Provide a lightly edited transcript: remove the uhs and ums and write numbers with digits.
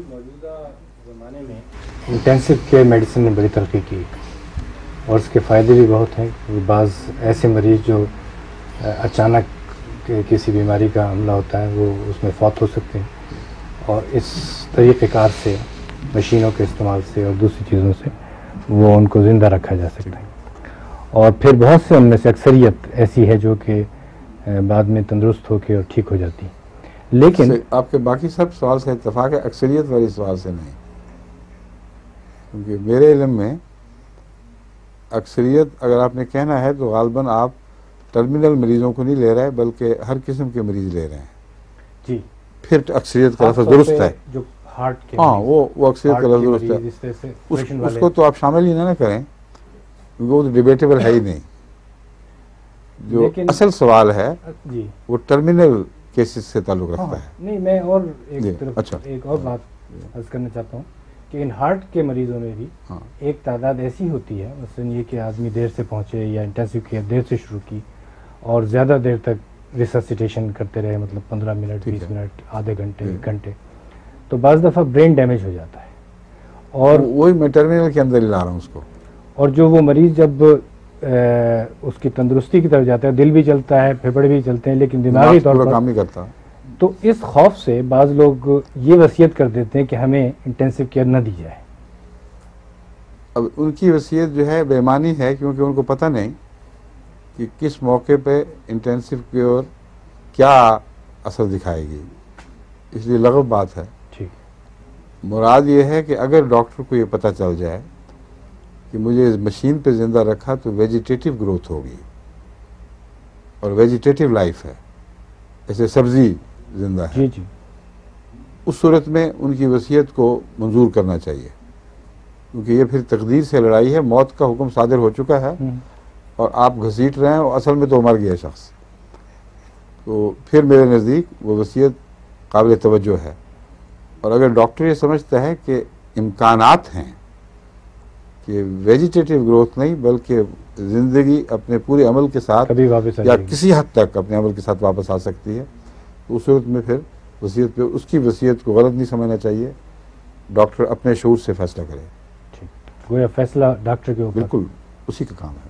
موجودہ زمانے میں انٹینسو کیئر میڈیسن نے بڑی ترقی کی اور اس کے فائدے بھی بہت ہیں. بعض ایسے مریض جو اچانک کسی بیماری کا حملہ ہوتا ہے وہ اس میں فوت ہو سکتے ہیں اور اس طریقہ کار سے مشینوں کے استعمال سے اور دوسری چیزوں سے وہ ان کو زندہ رکھا جا سکتا ہے. اور پھر بہت سے ان میں سے اکثریت ایسی ہے جو کہ بعد میں تندرست ہو کے اور ٹھیک ہو جاتی. لیکن آپ کے باقی سب سوال سے اتفاق ہے، اکثریت والی سوال سے نہیں، کیونکہ میرے علم میں اکثریت اگر آپ نے کہنا ہے تو غالباً آپ ٹرمینل مریضوں کو نہیں لے رہے بلکہ ہر قسم کے مریض لے رہے ہیں. جی پھر اکثریت کا لفظ درست ہے. جو ہارٹ کے ہاں وہ اکثریت کا لفظ درست ہے. اس کو تو آپ شامل ہی نہ کریں کیونکہ وہ تو ڈیبیٹیبل ہے ہی نہیں. جو اصل سوال ہے جی وہ ٹرمینل کیسز سے تعلق رکھتا ہے. نہیں، میں اور ایک اور بات عرض کرنا چاہتا ہوں کہ ان ہارٹ کے مریضوں میں بھی ایک تعداد ایسی ہوتی ہے، مثلاً یہ کہ آدمی دیر سے پہنچے یا انٹینسو کیئر دیر سے شروع کی اور زیادہ دیر تک ریسسیٹیشن کرتے رہے، مطلب 15 منٹ 20 منٹ آدھے گھنٹے 1 گھنٹے، تو بعض دفعہ برین ڈیمیج ہو جاتا ہے. اور وہی میں ٹرمینل کے اندر ہی لا رہا ہوں اس کو. اور جو وہ مریض جب اس کی تندرستی کی طرف جاتا ہے، دل بھی چلتا ہے، پھیپھڑے بھی چلتے ہیں، لیکن دماغی طور پر کام نہیں کرتا. تو اس خوف سے بعض لوگ یہ وصیت کر دیتے ہیں کہ ہمیں انٹینسو کیئر نہ دی جائے. اب ان کی وصیت جو ہے بے ایمانی ہے کیونکہ ان کو پتہ نہیں کہ کس موقع پہ انٹینسو کیئر کیا اثر دکھائے گی، اس لیے لغو بات ہے. مراد یہ ہے کہ اگر ڈاکٹر کو یہ پتہ چل جائے کہ مجھے اس مشین پہ زندہ رکھا تو ویجیٹیٹو گروتھ ہوگی اور ویجیٹیٹو لائف ہے، ایسے سبزی زندہ ہے، جی اس صورت میں ان کی وصیت کو منظور کرنا چاہیے کیونکہ یہ پھر تقدیر سے لڑائی ہے. موت کا حکم صادر ہو چکا ہے اور آپ گھسیٹ رہے ہیں اور اصل میں تو مر گیا شخص. تو پھر میرے نزدیک وہ وصیت قابل توجہ ہے. اور اگر ڈاکٹر یہ سمجھتا ہے کہ امکانات ہیں کہ ویجیٹیٹو گروتھ نہیں بلکہ زندگی اپنے پورے عمل کے ساتھ یا کسی حد تک اپنے عمل کے ساتھ واپس آ سکتی ہے، تو اس صورت میں پھر وصیت پہ اس کی وصیت کو غلط نہیں سمجھنا چاہیے. ڈاکٹر اپنے شعور سے فیصلہ کرے. گویا فیصلہ ڈاکٹر کے اوپر. بالکل اسی کا کام ہے.